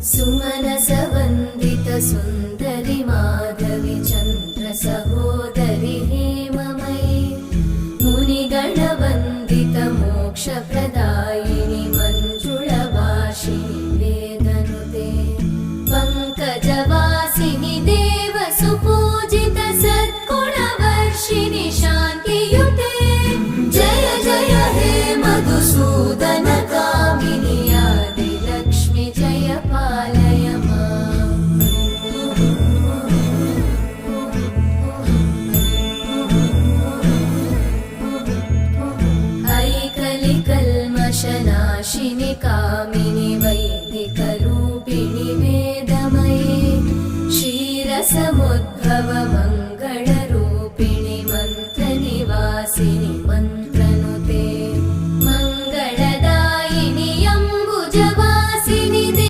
सुमनसवन्दित सुन्दरि माधवि Chandra सहोदरि हेममयि मुनिगणवन्दित मोक्षप्रदायिनि मञ्जुळभाषिणि वेदनुते पङ्कजवासिनि देवसुपूजित सद्गुणवर्षिणि